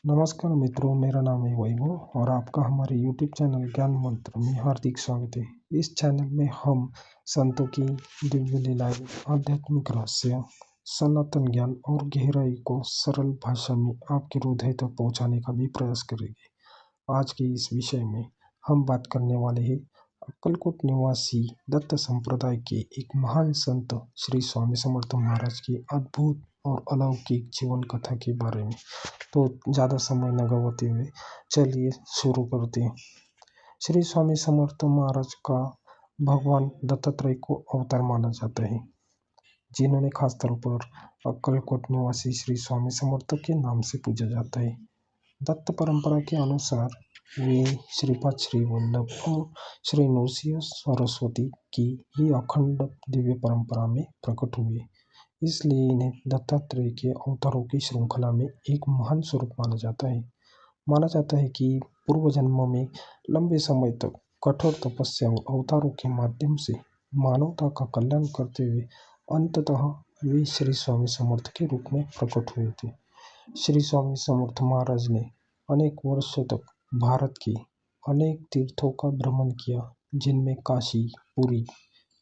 नमस्कार मित्रों, मेरा नाम है वैभव और आपका हमारे YouTube चैनल ज्ञान मंत्र में हार्दिक स्वागत है। इस चैनल में हम संतों की दिव्य लीलाएं, आध्यात्मिक रहस्य, सनातन ज्ञान और गहराई को सरल भाषा में आपके हृदय तक पहुंचाने का भी प्रयास करेंगे। आज के इस विषय में हम बात करने वाले हैं अक्कलकोट निवासी दत्त संप्रदाय के एक महान संत श्री स्वामी समर्थ महाराज की अद्भुत और अलौकिक जीवन कथा के बारे में। तो ज़्यादा समय न गवाते हुए चलिए शुरू करते हैं। श्री स्वामी समर्थ महाराज का भगवान दत्तात्रेय को अवतार माना जाता है, जिन्होंने खासतौर पर अक्कलकोट निवासी श्री स्वामी समर्थ के नाम से पूजा जाता है। दत्त परंपरा के अनुसार वे श्रीपाद श्री वल्लभ और श्री नृसिंह सरस्वती की ही अखंड दिव्य परंपरा में प्रकट हुए, इसलिए इन्हें दत्तात्रेय के अवतारों की श्रृंखला में एक महान स्वरूप माना जाता है। माना जाता है कि पूर्व जन्म में लंबे समय तक कठोर तपस्या और अवतारों के माध्यम से मानवता का कल्याण करते हुए अंततः वे श्री स्वामी समर्थ के रूप में प्रकट हुए थे। श्री स्वामी समर्थ महाराज ने अनेक वर्षों तक भारत के अनेक तीर्थों का भ्रमण किया, जिनमें काशी, पुरी,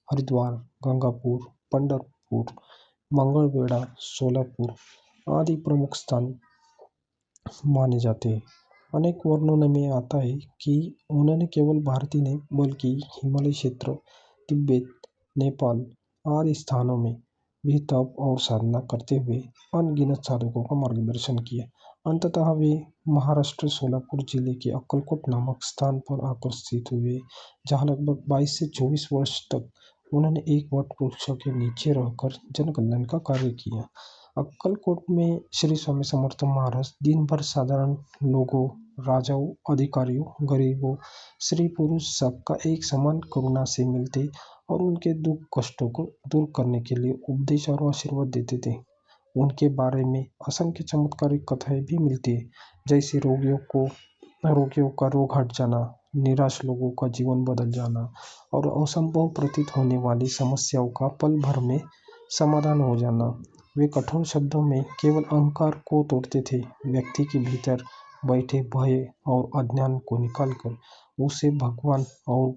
हरिद्वार, गंगापुर, पंढरपुर, मंगलवेढ़ा, सोलापुर आदि प्रमुख स्थान माने जाते हैं। अनेक वर्णनों में आता है कि उन्होंने केवल भारत ही नहीं बल्कि हिमालय क्षेत्र, तिब्बत, नेपाल आदि स्थानों में भी तप और साधना करते हुए अनगिनत साधकों का मार्गदर्शन किया। अंततः वे महाराष्ट्र सोलापुर जिले के अक्कलकोट नामक स्थान पर आकर्षित हुए, जहाँ लगभग 22 से 24 वर्ष तक उन्होंने एक वट वृक्ष के नीचे रहकर जन कल्याण का कार्य किया। अक्कलकोट में श्री स्वामी समर्थ महाराज दिन भर साधारण लोगों, राजाओं, अधिकारियों, गरीबों, स्त्री पुरुष सबका एक समान करुणा से मिलते और उनके दुख कष्टों को दूर करने के लिए उपदेश और आशीर्वाद देते थे। उनके बारे में असंख्य चमत्कारिक कथाएं भी मिलती है, जैसे रोगियों का रोग हट जाना, निराश लोगों का जीवन बदल जाना और असंभव प्रतीत होने वाली समस्याओं का पल भर में समाधान हो जाना। वे कठोर शब्दों में केवल अहंकार को तोड़ते थे, व्यक्ति के भीतर बैठे भय और अज्ञान को निकालकर उसे भगवान और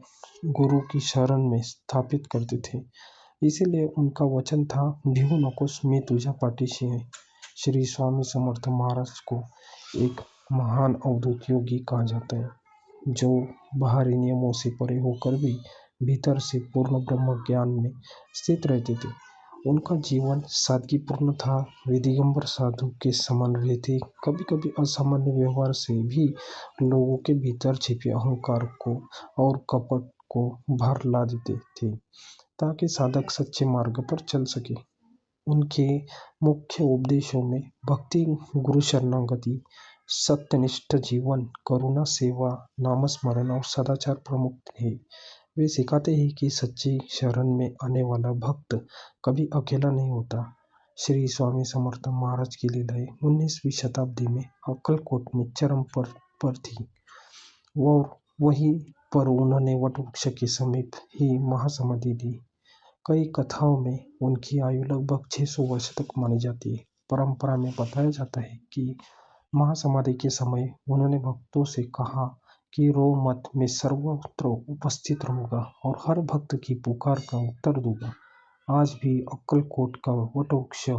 गुरु की शरण में स्थापित करते थे। इसीलिए उनका वचन था, भिवू नकोस, मी तुझ्या पाठीशी आहे। श्री स्वामी समर्थ महाराज को एक महान अवधूत योगी कहा जाता है, जो बाहरी नियमों से परे होकर भी भीतर से पूर्ण ब्रह्म ज्ञान में स्थित रहते थे। उनका जीवन सादगीपूर्ण था, वे दिगंबर साधु के समान रहते, कभी कभी असामान्य व्यवहार से भी लोगों के भीतर छिपे अहंकार को और कपट को बाहर ला देते थे, ताकि साधक सच्चे मार्ग पर चल सके। उनके मुख्य उपदेशों में भक्ति, गुरु शरणागति, सत्यनिष्ठ जीवन, करुणा, सेवा, नामस्मरण और सदाचार प्रमुख है। वे सिखाते हैं कि सच्ची शरण में आने वाला भक्त कभी अकेला नहीं होता। श्री स्वामी समर्थ महाराज की लीलाएं 19वीं शताब्दी में अक्कलकोट में चरम पर थी। वहीं पर उन्होंने वटवृक्ष के समीप ही महासमाधि ली। कई कथाओं में उनकी आयु लगभग 600 वर्ष तक मानी जाती है। परंपरा में बताया जाता है कि महासमाधि के समय उन्होंने भक्तों से कहा कि रो मत, मैं सर्वत्र उपस्थित रहूंगा और हर भक्त की पुकार का उत्तर दूंगा। आज भी अक्कलकोट का वटवृक्ष,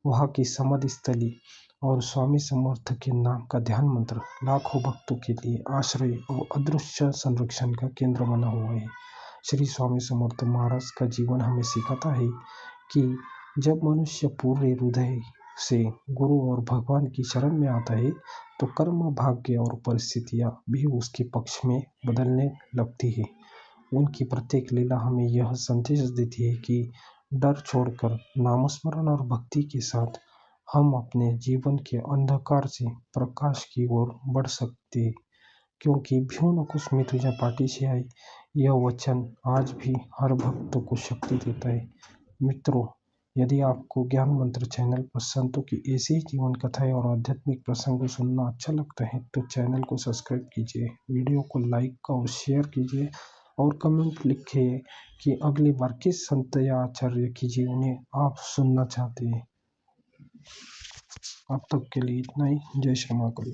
वहाँ की समाधि स्थली और स्वामी समर्थ के नाम का ध्यान मंत्र लाखों भक्तों के लिए आश्रय और अदृश्य संरक्षण का केंद्र बना हुआ है। श्री स्वामी समर्थ महाराज का जीवन हमें सिखाता है कि जब मनुष्य पूरे हृदय से गुरु और भगवान की शरण में आता है, तो कर्म, भाग्य और परिस्थितियां भी उसके पक्ष में बदलने लगती है। उनकी प्रत्येक लीला हमें यह संदेश देती है कि डर छोड़कर नामस्मरण और भक्ति के साथ हम अपने जीवन के अंधकार से प्रकाश की ओर बढ़ सकते हैं, क्योंकि भिवू नकोस, मी तुझ्या पाठीशी आहे यह वचन आज भी हर भक्त को शक्ति देता है। मित्रों, यदि आपको ज्ञान मंत्र चैनल पर संतों की ऐसी ही जीवन कथाएं और आध्यात्मिक प्रसंग सुनना अच्छा लगता है, तो चैनल को सब्सक्राइब कीजिए, वीडियो को लाइक और शेयर कीजिए और कमेंट लिखिए कि अगली बार किस संत या आचार्य की जीवनी आप सुनना चाहते हैं। अब तक के लिए इतना ही। जय श्री महाकाल।